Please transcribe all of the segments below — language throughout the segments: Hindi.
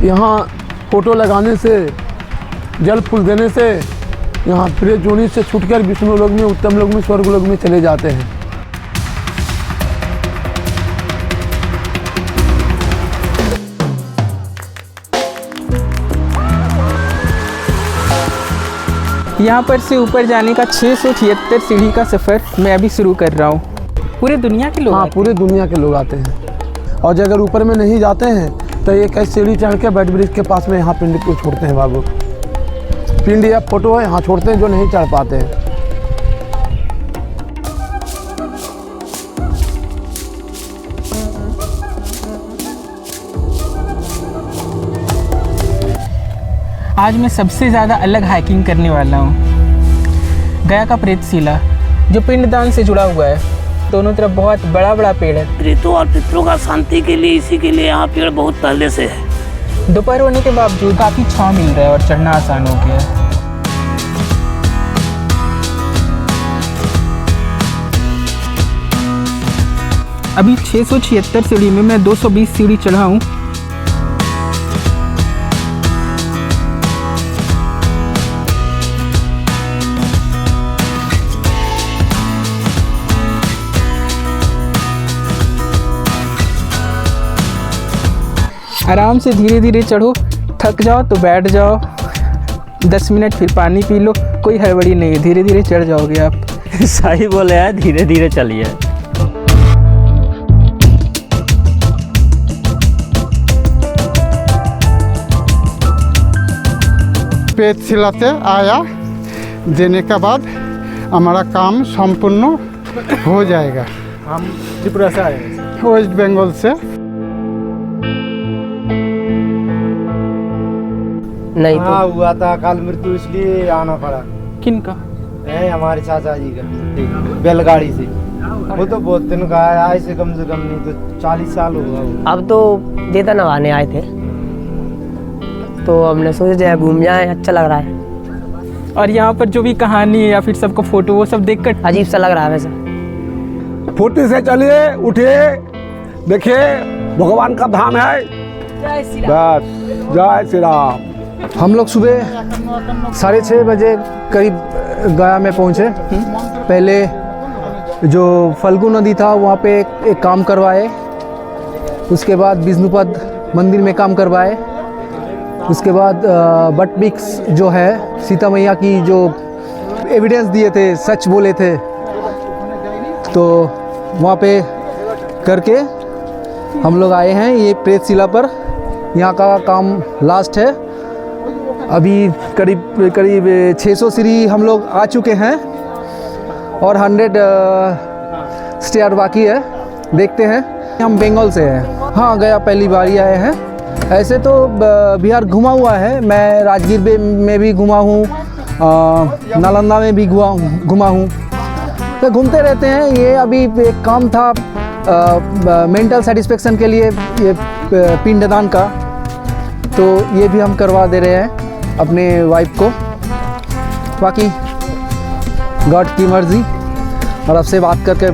यहाँ फोटो लगाने से, जल फूल देने से यहाँ प्रेत जोनि से छूटकर विष्णु लोक में, उत्तम लोक में, स्वर्ग लोक में चले जाते हैं। यहाँ पर से ऊपर जाने का 676 सीढ़ी का सफ़र मैं अभी शुरू कर रहा हूँ। पूरे दुनिया के लोग? हाँ, पूरे दुनिया के लोग आते हैं। और अगर ऊपर में नहीं जाते हैं तो एक ऐसी सीढ़ी चढ़ के बैट ब्रिज के पास में यहाँ पिंड को छोड़ते हैं बाबू। पिंड या फोटो है यहाँ छोड़ते हैं जो नहीं चढ़ पाते हैं। आज मैं सबसे ज़्यादा अलग हाइकिंग करने वाला हूँ। गया का प्रेतशिला जो पिंडदान से जुड़ा हुआ है। दोनों तरफ बहुत बड़ा बड़ा पेड़ है। प्रेतों और पितरों का शांति के लिए, इसी के लिए यहाँ पेड़ बहुत पहले से है। दोपहर होने के बावजूद काफ़ी छाँव मिल रहा है और चढ़ना आसान हो गया है। अभी 676 सीढ़ी में मैं 220 सीढ़ी चढ़ा हूँ। आराम से धीरे धीरे चढ़ो, थक जाओ तो बैठ जाओ, 10 मिनट फिर पानी पी लो, कोई हड़बड़ी नहीं है, धीरे धीरे चढ़ जाओगे आप। सही बोले हैं, धीरे धीरे चलिए। प्रेतशिला से आया देने के बाद हमारा काम संपूर्ण हो जाएगा। हम त्रिपुरा से आए हैं, वेस्ट बंगाल से। नहीं हाँ, हुआ था अकाल मृत्यु, इसलिए आना पड़ा। किन का? है हमारे चाचा जी का, बैलगाड़ी से। वो तो बहुत दिन का है, आज से कम नहीं तो 40 साल हुआ। अब तो देता नवाने आए थे तो हमने सोचा जाए घूम जाए, अच्छा लग रहा है। और यहाँ पर जो भी कहानी है या फिर सबका फोटो वो सब देखकर अजीब सा लग रहा है वैसे। फुर्ती से चलिए, उठिए, देखिए भगवान का धाम है। बस, जय श्री राम। हम लोग सुबह 6:30 बजे करीब गया में पहुँचे। पहले जो फल्गु नदी था वहाँ पे एक काम करवाए, उसके बाद विष्णुपद मंदिर में काम करवाए, उसके बाद बटबिक्स जो है सीता मैया की जो एविडेंस दिए थे, सच बोले थे, तो वहाँ पे करके हम लोग आए हैं ये प्रेतशिला पर। यहाँ का काम लास्ट है। अभी करीब 600 सीढ़ी हम लोग आ चुके हैं और 100 स्टेयर बाकी है। देखते हैं। हम बंगाल से हैं। हाँ, गया पहली बार ही आए हैं। ऐसे तो बिहार घुमा हुआ है, मैं राजगीर में भी घुमा हूँ, नालंदा में भी घुमा हूँ, तो घूमते रहते हैं। ये अभी एक काम था मेंटल सेटिस्फेक्शन के लिए, ये पिंडदान का, तो ये भी हम करवा दे रहे हैं अपने वाइफ को। बाकी गॉड की मर्जी। और आपसे बात करके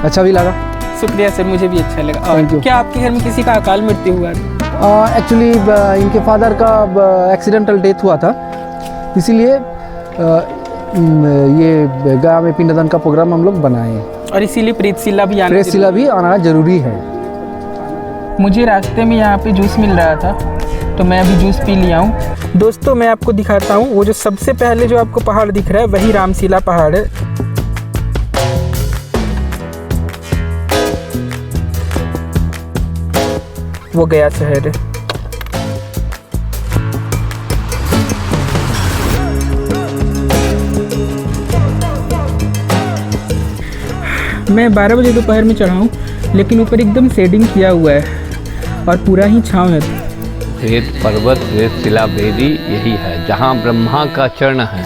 अच्छा भी लगा। शुक्रिया सर, मुझे भी अच्छा लगा। Thank you. क्या आपके घर में किसी का अकाल मृत्यु हुआ? एक्चुअली इनके फादर का एक्सीडेंटल डेथ हुआ था, इसीलिए ये गया में पिंडदान का प्रोग्राम हम लोग बनाए हैं। और इसीलिए प्रेतशिला भी आना जरूरी है। मुझे रास्ते में यहाँ पे जूस मिल रहा था तो मैं अभी जूस पी लिया हूँ। दोस्तों, मैं आपको दिखाता हूँ, वो जो सबसे पहले जो आपको पहाड़ दिख रहा है वही रामशिला पहाड़ है। वो गया शहर है। मैं 12 बजे दोपहर में चढ़ा हूँ, लेकिन ऊपर एकदम शेडिंग किया हुआ है और पूरा ही छाँव है। प्रेत पर्वत, प्रेतशिला वेदी यही है जहाँ ब्रह्मा का चरण है।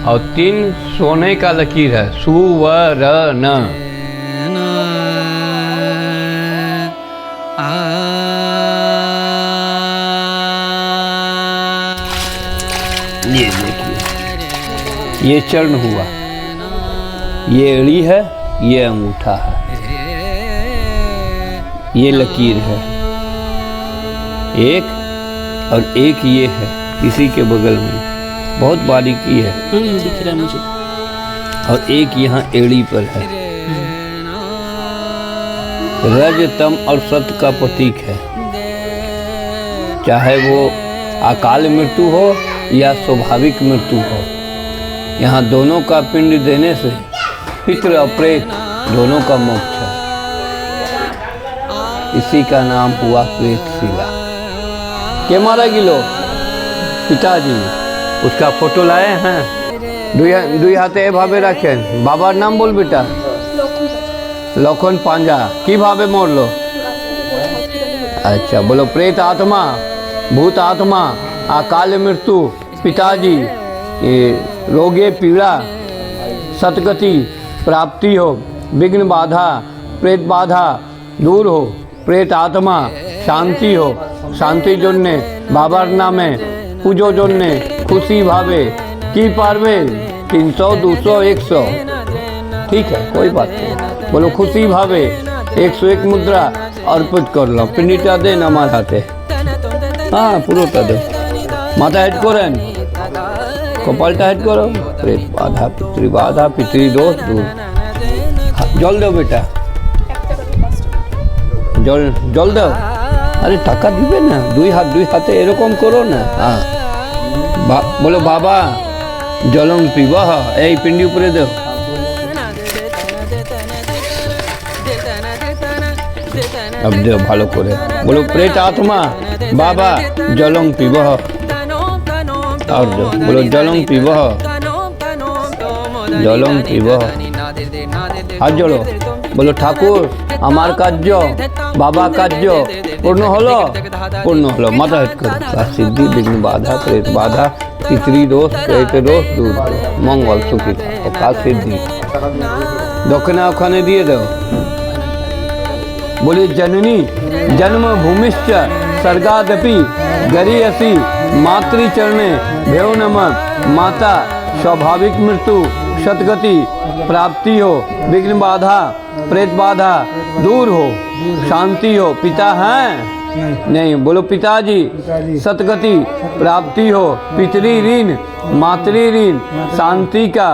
और 3 सोने का लकीर है, सुवर्ण। ये देखिए, ये चरण हुआ, ये एड़ी है ये अंगूठा है, ये लकीर है एक, और एक ये है इसी के बगल में, बहुत बारीकी है दिख रहा है मुझे। और एक यहाँ एड़ी पर है। रज तम और सत्य का प्रतीक है, चाहे वो अकाल मृत्यु हो या स्वाभाविक मृत्यु हो। यहाँ दोनों का पिंड देने से पितृ और प्रेत दोनों का मोक्ष है। इसी का नाम हुआ प्रेतशिला। के मारा गिलो पिताजी, उसका फोटो लाए हैं, दुई हाथे भावे रखे। बाबार नाम बोल बेटा। लखन पांजा की भावे मोर लो। अच्छा बोलो, प्रेत आत्मा, भूत आत्मा, अकाल मृत्यु, पिताजी, ये रोगे पीड़ा, सतगति प्राप्ति हो, विघ्न बाधा, प्रेत बाधा दूर हो, प्रेत आत्मा शांति हो, शांति जोड़ने बाबार नामे पूजो जोड़ने खुशी भावे की पारवे 300 200 100। ठीक है, कोई बात नहीं। बोलो खुशी भावे 101 मुद्रा अर्पित कर लो। पिंडिटा दे नमाज हाथे। हाँ पुरोटा दे। माथा हेड करें, कपालटा हेड करो। प्रेत बाधा पितृ दोष दूर। जल दो बेटा, जल दो। अरे टाका दिबे ना, दुई हाथे एरकम करो ना। हाँ बोलो बाबा जलम पीबह, এই পিন্ডি উপরে দাও। अब दो ভালো করে बोलो, प्रेत आत्मा बाबा जलम पीबह। और दो बोलो, जलम पीबह, जलम पीबह। हाथ जोड़ो, बोलो ठाकुर আমার কার্য বাবা কার্য পূর্ণ হলো, পূর্ণ হলো। মাথা হেট করো। তার সিদ্ধি বিঘ্ন বাধা প্রেত বাধা পিতৃ দোষ প্রেত দোষ দূর করো, মঙ্গল সুখী থাকো, কাজ সিদ্ধি। দক্ষিণা ওখানে দিয়ে দাও। बोली जननी जन्म भूमिश्च सर्गादपि गरीयसी मातृचरणे भेव नमः। माता स्वाभाविक मृत्यु सतगति प्राप्ति हो, विघ्न बाधा प्रेत बाधा दूर हो, शांति हो। पिता हैं नहीं बोलो पिताजी, सतगति प्राप्ति हो, पितृ ऋण मातृ ऋण शांति का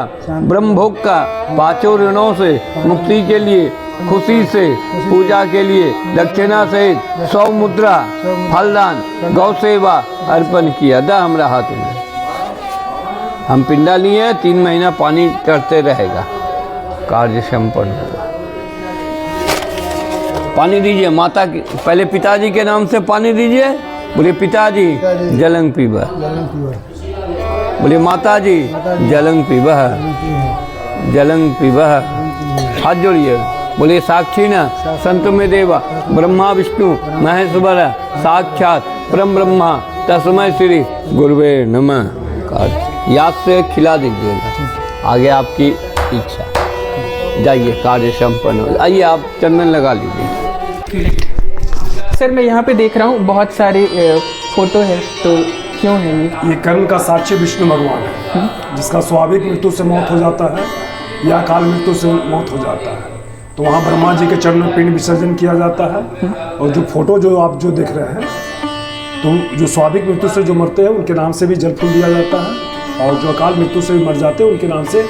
ब्रह्मभोग का पांचों ऋणों से मुक्ति के लिए खुशी से पूजा के लिए दक्षिणा सहित 100 मुद्रा फलदान गौ सेवा अर्पण किया। दा हमारा हाथ में हम पिंडा लिए 3 महीना पानी चढ़ते रहेगा, कार्य संपन्न होगा। पानी दीजिए माता की, पहले पिताजी के नाम से पानी दीजिए। बोले पिताजी जलंग पीबा, बोले माता जी जलंग पीबा, जलंग पीबा। हाथ जोड़िए, बोले साक्षी न संत में देवा ब्रह्मा विष्णु महेश्वर साक्षात परम ब्रह्मा तस्मै श्री गुरुवे नमः। याद से खिला दीजिएगा, आगे आपकी इच्छा। जाइए, कार्य संपन्न हो। आइए आप चंदन लगा लीजिए। सर मैं यहाँ पे देख रहा हूँ बहुत सारे फोटो है, तो क्यों है ये कर्म का साक्षी विष्णु भगवान है, जिसका स्वाभाविक मृत्यु से मौत हो जाता है या काल मृत्यु से मौत हो जाता है, तो वहाँ ब्रह्मा जी के चरण में पिंड विसर्जन किया जाता है। और जो फोटो जो आप जो देख रहे हैं, तो जो स्वाभाविक मृत्यु से जो मरते हैं उनके नाम से भी जल फूल दिया जाता है, और जो अकाल मृत्यु से भी मर जाते हैं उनके नाम से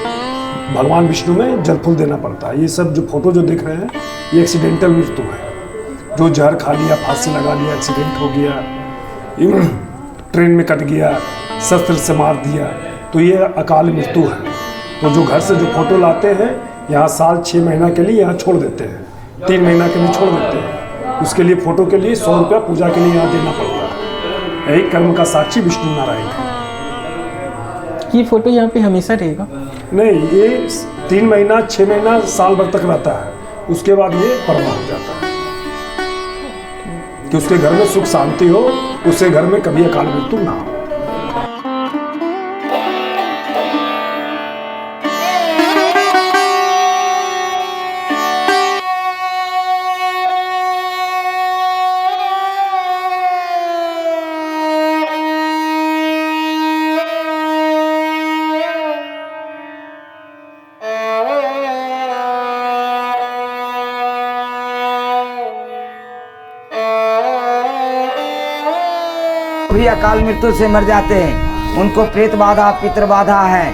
भगवान विष्णु में जल फूल देना पड़ता है। ये सब जो फोटो जो देख रहे हैं ये एक्सीडेंटल मृत्यु है, जो जहर खा लिया, फांसी लगा लिया, एक्सीडेंट हो गया, ट्रेन में कट गया, शस्त्र से मार दिया, तो ये अकाल मृत्यु है। तो जो घर से जो फोटो लाते हैं यहाँ साल 6 महीना के लिए यहाँ छोड़ देते हैं, 3 महीना के लिए छोड़ देते हैं, उसके लिए फ़ोटो के लिए 100 रुपया पूजा के लिए यहाँ देना पड़ता है। यही कर्म का साक्षी विष्णु नारायण है। ये फोटो यहाँ पे हमेशा रहेगा? नहीं, ये 3 महीना 6 महीना साल भर तक रहता है, उसके बाद ये परमा हो जाता है कि उसके घर में सुख शांति हो, उसके घर में कभी अकाल मृत्यु ना हो। भी अकाल मृत्यु से मर जाते हैं उनको प्रेत बाधा पितृ बाधा है,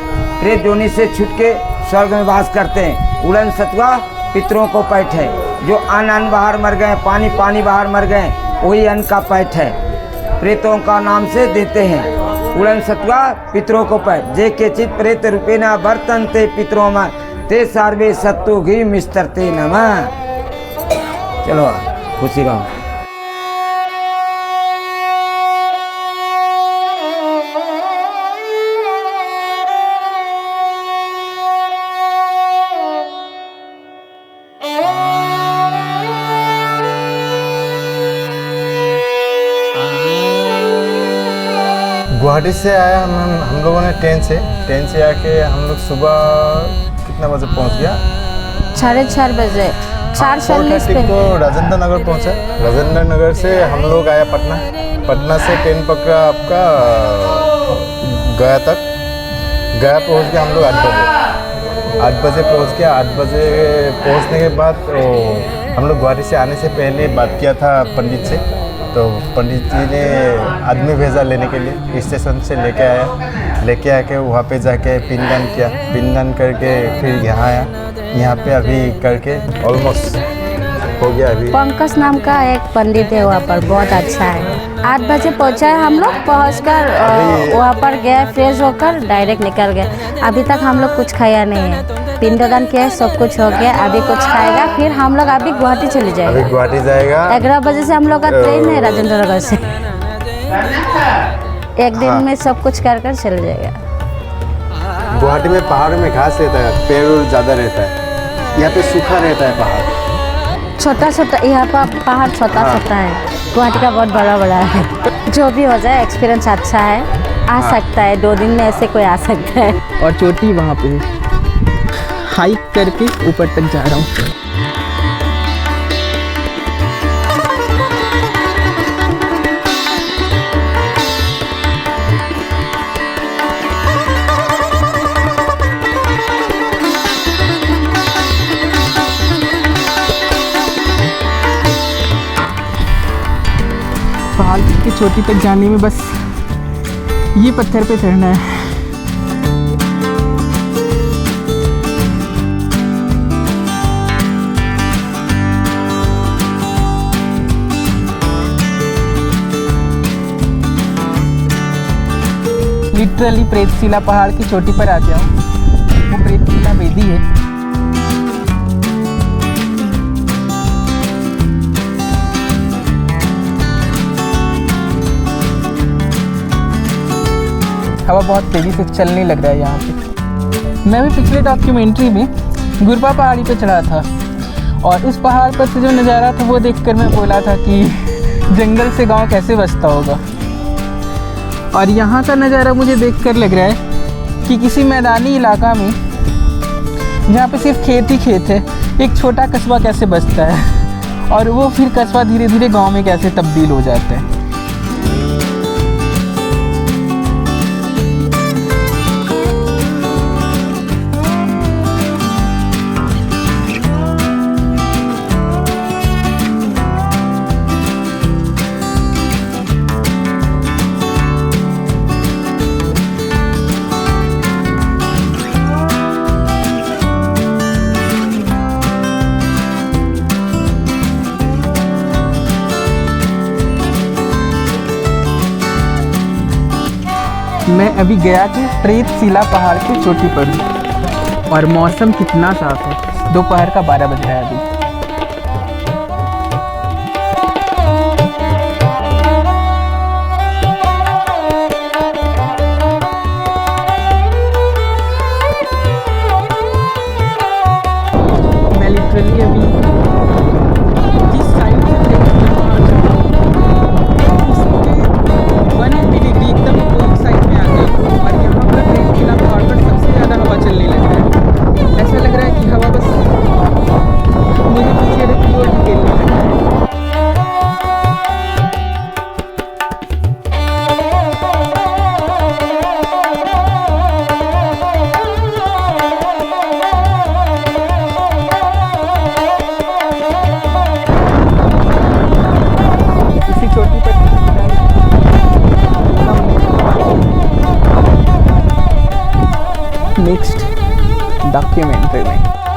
प्रेत योनि से छूट के स्वर्ग में वास करते हैं। उड़न सतुआ पितरों को पैठ है, जो अन्न बाहर मर गए, पानी बाहर मर गए, वही अन्न का पैठ है, प्रेतों का नाम से देते हैं। उड़न सतुआ पितरों को पैठ जे के चित प्रेत रूपेण वर्तन्ते पितरों में ते सर्वे सत्तु घी मिस्तरते नमः। चलो खुशी रहो। गुवाहाटी से आया हम लोगों ने ट्रेन से आके हम लोग सुबह कितना बजे पहुंच गया? 4:30 बजे 4:40 पे को राजेंद्र नगर पहुंचा। राजेंद्र नगर से हम लोग आया पटना से ट्रेन पकड़ा आपका गया तक। गया पहुंच गया हम लोग 8 बजे पहुंच गया। 8 बजे पहुंचने के बाद हम लोग गुवाहाटी से आने से पहले बात किया था पंडित से, तो पंडित जी ने आदमी भेजा लेने के लिए, स्टेशन से लेके आके वहाँ पे जाके पिंडदान किया। पिंडदान करके फिर यहाँ आया। यहाँ पे अभी करके ऑलमोस्ट हो गया। अभी पंकज नाम का एक पंडित है वहाँ पर, बहुत अच्छा है। 8 बजे पहुँचा है हम लोग, पहुँचकर वहाँ पर गए, फ्रेश होकर डायरेक्ट निकल गए। अभी तक हम लोग कुछ खाया नहीं है, पिंडदान किया, सब कुछ हो गया। अभी कुछ खाएगा, फिर हम लोग अभी गुवाहाटी चले जाएगा। अभी गुवाहाटी जाएगा। 11 बजे से हम लोग का ट्रेन है राजेंद्र नगर से। एक दिन में सब कुछ कर चले जाएगा। गुवाहाटी में पहाड़ में घास रहता है, पेड़ ज़्यादा रहता है, यहाँ पे सूखा रहता है पहाड़। छोटा यहाँ पर पहाड़ छोटा है, गुवाहाटी का बहुत बड़ा है। जो भी हो जाए एक्सपीरियंस अच्छा है, आ सकता है 2 दिन में ऐसे कोई आ सकता है। और चोटी वहाँ पे हाइक करके ऊपर तक जा रहा हूँ। पहाड़ की चोटी तक जाने में बस ये पत्थर पे चढ़ना है। लिटरली प्रेतशिला पहाड़ की चोटी पर आ गया हूँ। वो प्रेतशिला वेदी है। हवा बहुत तेज़ी से चलने लग रहा है यहाँ पे। मैं भी पिछले डॉक्यूमेंट्री में गुरपा पहाड़ी पे चढ़ा था और उस पहाड़ पर से जो नज़ारा था वो देखकर मैं बोला था कि जंगल से गांव कैसे बसता होगा। और यहाँ का नज़ारा मुझे देखकर लग रहा है कि किसी मैदानी इलाका में जहाँ पे सिर्फ खेत ही खेत है, एक छोटा कस्बा कैसे बसता है और वो फिर कस्बा धीरे धीरे गाँव में कैसे तब्दील हो जाता है। मैं अभी गया कि प्रेतशिला पहाड़ की चोटी पर हूँ और मौसम कितना साफ है। दोपहर का 12 बज रहा है अभी। मैं लिटरली अभी जिस साइड से प्रेतशिला पहाड़ चढ़ रहा हूँ उसके 180 डिग्री एकदम कोक साइड में आ गई और यहाँ पर प्रेतशिला पहाड़ पर सबसे ज़्यादा हवा चलने लग रहा है। ऐसा लग रहा है कि हवा बस डॉक्यूमेंट्री में।